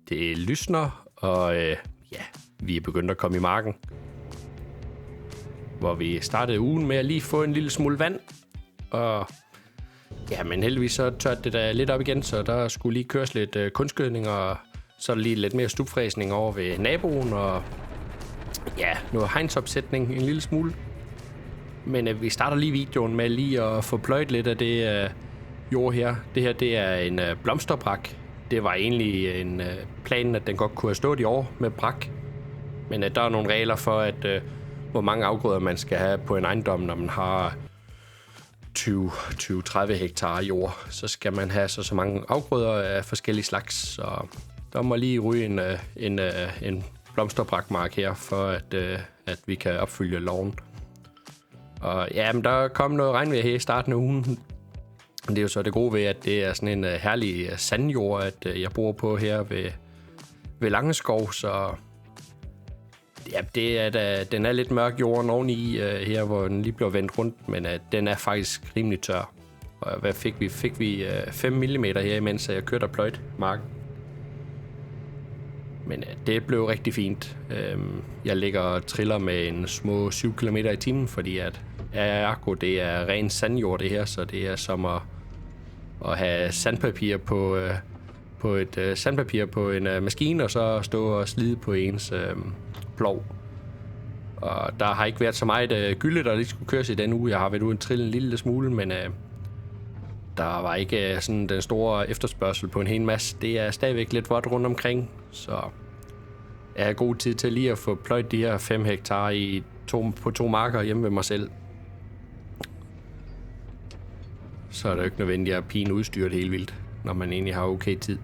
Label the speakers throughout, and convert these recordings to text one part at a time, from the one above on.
Speaker 1: Det lysner, og vi er begyndt at komme i marken. Hvor vi startede ugen med at lige få en lille smule vand. Og men heldigvis så tørte det da lidt op igen, så der skulle lige køres lidt kunstgødning, og så er der lige lidt mere stupfræsning over ved naboen, og noget hegnsopsætning en lille smule. Men vi starter lige videoen med lige at få pløjet lidt af det jord her. Det her, det er en blomsterbrak. Det var egentlig en planen, at den godt kunne have stået i år med brak. Men der er nogle regler for, at hvor mange afgrøder man skal have på en ejendom, når man har 20-30 hektar jord. Så skal man have så mange afgrøder af forskellige slags. Så der må lige ryge en blomsterbrakmark her, for at vi kan opfylde loven. Og men der kom noget regnvejr her i starten af ugen. Det er jo så det gode ved, at det er sådan en herlig sandjord, at jeg bor på her ved Langeskov, så den er lidt mørk jorden oveni her, hvor den lige bliver vendt rundt, men den er faktisk rimelig tør. Og hvad fik vi? Fik vi 5 mm her, mens jeg kørte og pløjte marken. Men det blev rigtig fint. Jeg ligger og triller med en små 7 km i timen, fordi at ergo, det er ren sandjord det her, så det er som at have sandpapir på en maskine, og så stå og slide på ens plov. Og der har ikke været så meget gylde, der lige skulle køres i den uge. Jeg har været ude og trille en lille smule, men der var ikke sådan den store efterspørgsel på en hel masse. Det er stadigvæk lidt vådt rundt omkring, så jeg har god tid til lige at få pløjet de her 5 hektar på 2 marker hjemme ved mig selv. Så er det jo ikke nødvendigt at pine udstyret helt vildt, når man egentlig har okay tid.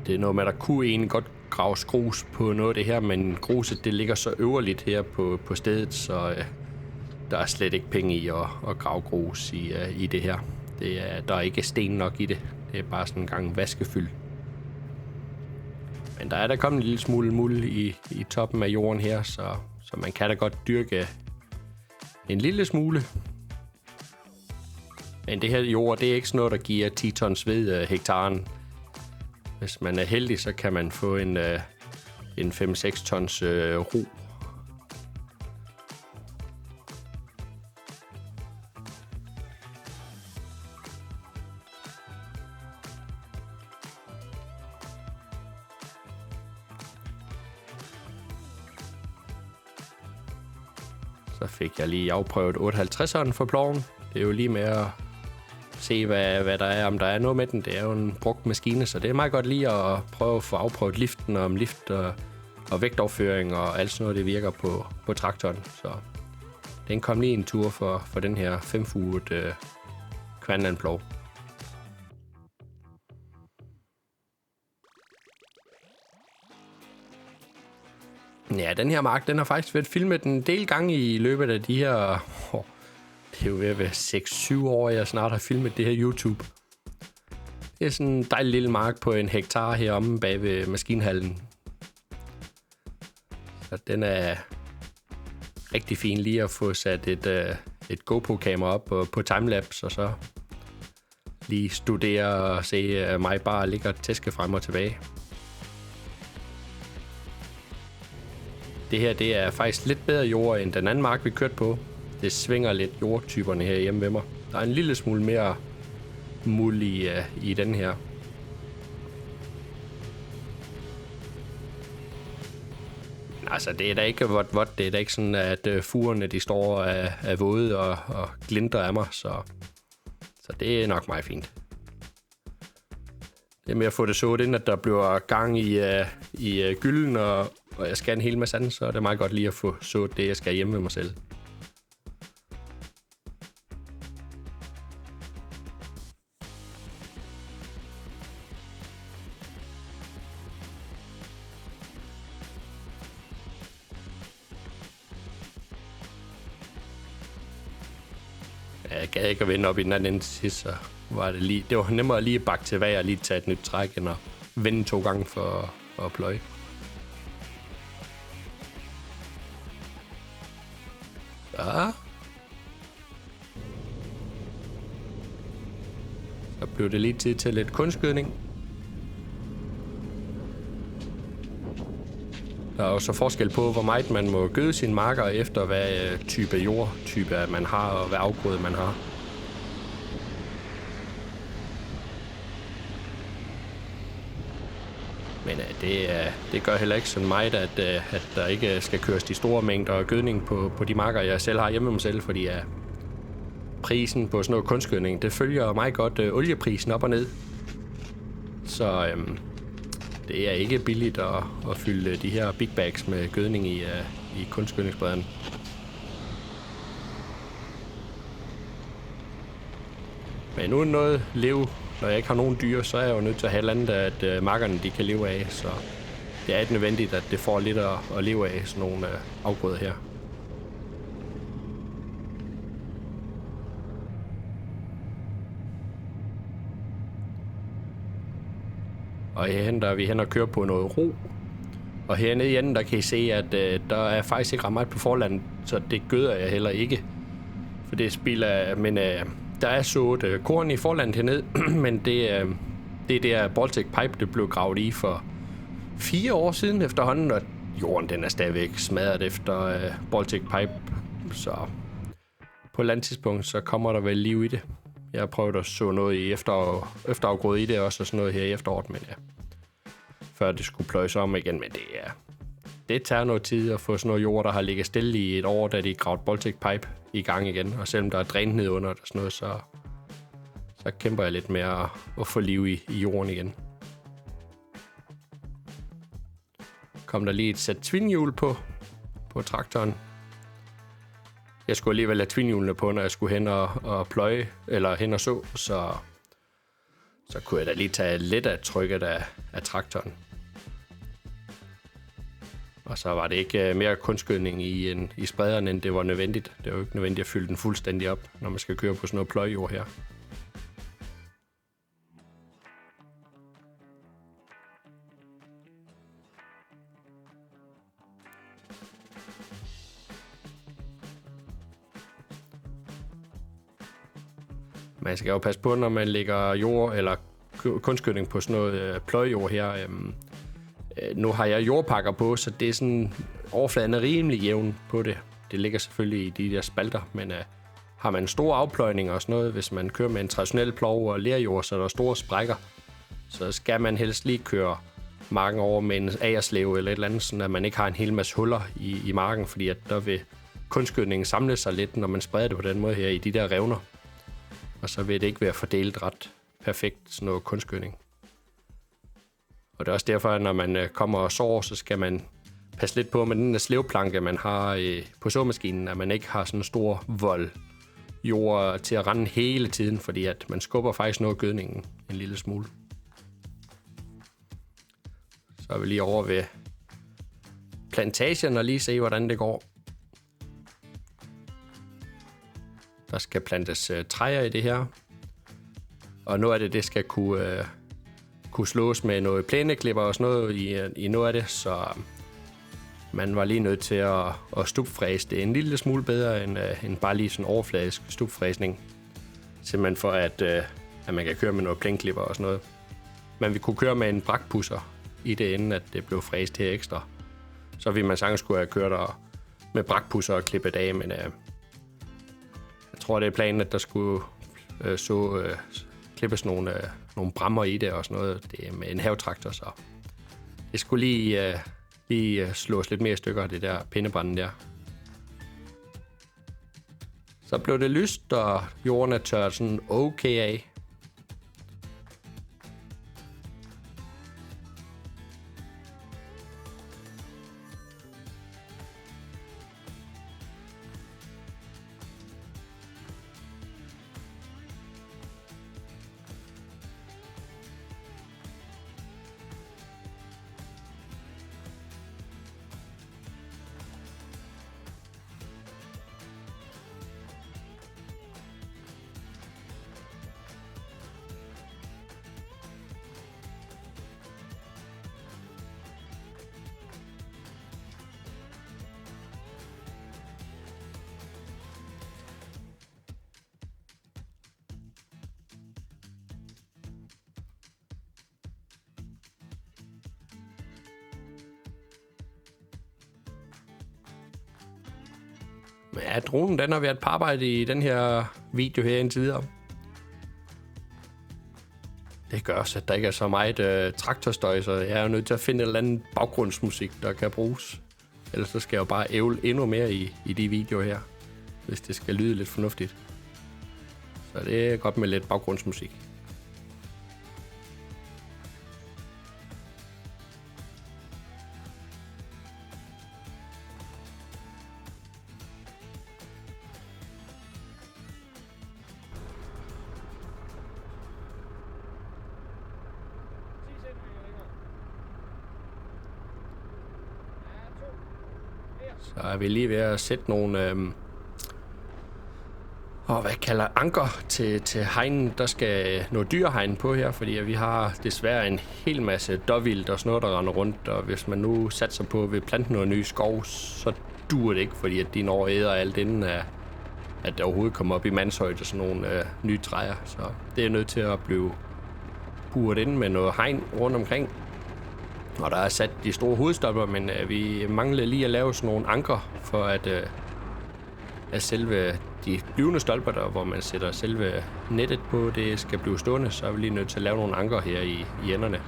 Speaker 1: Det er noget med, at der kunne egentlig godt graves grus på noget af det her, men gruset det ligger så øverligt her på stedet, så der er slet ikke penge i at grave grus i det her. Der er ikke sten nok i det. Det er bare sådan en gang vaskefyld. Men der er kommet en lille smule muld i toppen af jorden her, så man kan da godt dyrke en lille smule. Men det her jord, det er ikke sådan noget, der giver 10 tons ved hektaren. Hvis man er heldig, så kan man få en 5-6 tons ro. Så fik jeg lige afprøvet 58'eren for ploven. Det er jo lige med at se, hvad der er, om der er noget med den. Det er jo en brugt maskine, så det er meget godt lige at prøve at få afprøvet liften, og om lift og vægtoverføring og alt sådan noget, det virker på traktoren. Så den kom lige en tur for den her 5-fuget Kværnlandplov. Ja, den her mark, den har faktisk været filmet en del gange i løbet af de her... det er jo ved at være 6-7 år, jeg snart har filmet det her YouTube. Det er sådan en dejlig lille mark på 1 hektar heromme bag ved maskinhallen. Så den er rigtig fin lige at få sat et GoPro-kamera op på timelapse, og så lige studere og se mig bare ligge og tæske frem og tilbage. Det her, det er faktisk lidt bedre jord end den anden mark, vi kørte på. Det svinger lidt jordtyperne her hjemme ved mig. Der er en lille smule mere muld i den her. Altså, det er da ikke vådt. Det er da ikke sådan, at fugerne de står af våde og glinter af mig. Så det er nok meget fint. Det er med at få det sået ind, at der bliver gang i gylden, og jeg skal en hel masse andet, så er det meget godt lige at få sået det, jeg skal hjemme ved mig selv. Jeg gad ikke at vende op i den anden ende til sidst, så det var nemmere lige at bakke til vejr og lige tage et nyt træk, end at vende 2 gange for at pløje. Ja. Så blev det lige tid til lidt kunstgødning. Der er også forskel på, hvor meget man må gøde sine marker efter, hvad type jordtype man har, og hvad afgrøde man har. Men det gør heller ikke så meget, at der ikke skal køres de store mængder gødning på de marker, jeg selv har hjemme med mig selv, fordi prisen på sådan noget kunstgødning, det følger meget godt olieprisen op og ned. Så det er ikke billigt at fylde de her big bags med gødning i kunstgødningsbrederen. Men uden noget lev, når jeg ikke har nogen dyr, så er jeg jo nødt til at have et andet, at markerne de kan leve af. Så det er nødvendigt, at det får lidt at leve af, sådan nogle afgrøder her. Og herhen der er vi hen og kører på noget ro. Og hernede i enden, der kan I se, at der er faktisk ikke ret meget på forlandet, så det gøder jeg heller ikke. For det spilder, men der er sået korn i forlandet hernede, men det er der Baltic Pipe, det blev gravet i for 4 år siden efterhånden, og jorden den er stadigvæk smadret efter Baltic Pipe, så på et eller andet tidspunkt, så kommer der vel liv i det. Jeg har prøvet at så noget i efterafgrøde i det også, og sådan noget her i efteråret, men før det skulle pløjes om igen, men det tager noget tid at få sådan noget jord, der har ligget stille i et år, da de gravede Baltic Pipe i gang igen, og selvom der er dræn ned under det og sådan noget, så kæmper jeg lidt med at få liv i jorden igen. Kom der lige et sæt twinhjul på traktoren. Jeg skulle alligevel have twinhjulene på, når jeg skulle hen og pløje, eller hen og så kunne jeg da lige tage lidt af trykket af traktoren. Og så var det ikke mere kunstgødning i sprederen, end det var nødvendigt. Det er jo ikke nødvendigt at fylde den fuldstændig op, når man skal køre på sådan noget pløjejord her. Man skal jo passe på, når man lægger jord eller kunstgødning på sådan noget pløjejord her. Nu har jeg jordpakker på, så det er sådan, overfladen er rimelig jævn på det. Det ligger selvfølgelig i de der spalter, men har man store afpløjninger og sådan noget, hvis man kører med en traditionel plov og lerjord, så er der store sprækker, så skal man helst lige køre marken over med en agerslæve eller et eller andet, så at man ikke har en hel masse huller i marken, fordi at der vil kunstgødningen samle sig lidt, når man spreder det på den måde her i de der revner. Og så vil det ikke være fordelt ret perfekt, sådan noget kunstgødning. Og det er også derfor, at når man kommer og sår, så skal man passe lidt på med den der slevplanke, man har på såmaskinen, at man ikke har sådan en stor vold jord til at rende hele tiden, fordi at man skubber faktisk noget af gødningen en lille smule. Så er vi lige over ved plantagen og lige se, hvordan det går. Der skal plantes træer i det her. Og noget af det skal kunne slås med noget plæneklipper og sådan noget i noget af det, så man var lige nødt til at stupfræse det en lille smule bedre end bare lige sådan overfladisk stupfræsning. Simpelthen for at man kan køre med noget plæneklipper og sådan noget. Men vi kunne køre med en brakpusser i det, inden at det blev fræst her ekstra. Så ville man sagtens skulle have kørt der med brakpusser og klippet af, men jeg tror, det er planen, at der skulle klippes nogle brammer i det og sådan noget. Det er med en havetraktor, så det skulle lige slås lidt mere i stykker af det der pindebrænde der. Så blev det lyst, og jorden er tørt sådan okay af. Ja, dronen den har været på arbejde i den her video her indtil videre. Det gør også, at der ikke er så meget traktorstøj, så jeg er nødt til at finde en eller anden baggrundsmusik, der kan bruges. Ellers så skal jeg jo bare ævle endnu mere i de videoer her, hvis det skal lyde lidt fornuftigt. Så det er godt med lidt baggrundsmusik. Så er vi lige ved at sætte nogle anker til hegnen. Der skal noget dyrehegn på her, fordi vi har desværre en hel masse dåvildt og sådan noget, der render rundt. Og hvis man nu satser på at plante noget ny skov, så duer det ikke, fordi at de når æder alt inden at der overhovedet kommer op i mandshøjde og sådan nogle nye træer. Så det er nødt til at blive buret ind med noget hegn rundt omkring. Og der er sat de store hovedstolper, men vi mangler lige at lave sådan nogle anker, for at selve de blivende stolper, der, hvor man sætter selve nettet på, det skal blive stående, så er vi lige nødt til at lave nogle anker her i enderne.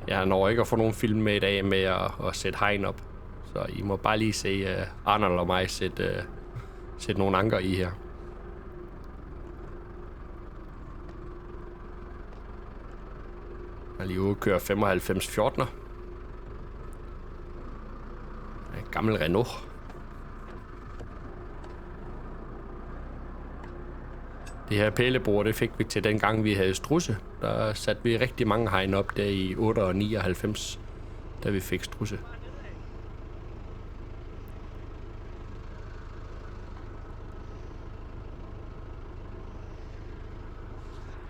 Speaker 1: Jeg når ikke at få nogen film med i dag med at sætte hegn op, så I må bare lige se Arnold og mig sætte nogle anker i her. Jeg er lige ude og køre 95 14'er. En gammel Renault. Det her pælebord, det fik vi til den gang vi havde strusse. Der satte vi rigtig mange hegn op der i 8 og 99, da vi fik strusse.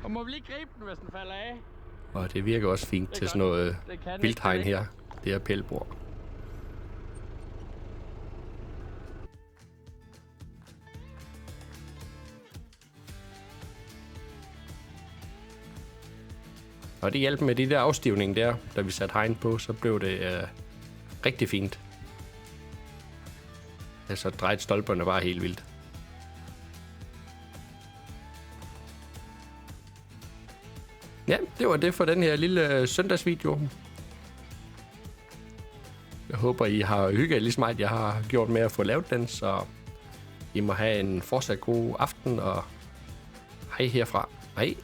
Speaker 2: Og må vi lige gribe den, hvis den falder af?
Speaker 1: Og det virker også fint til sådan noget vildthegn her. Det her pælebord. Og det hjalp med de der afstivning der, da vi satte hegn på, så blev det rigtig fint. Så drejede stolperne bare helt vildt. Ja, det var det for den her lille søndagsvideo. Jeg håber, I har hygget lige så meget, jeg har gjort med at få lavet den, så I må have en fortsat god aften, og hej herfra. Hej.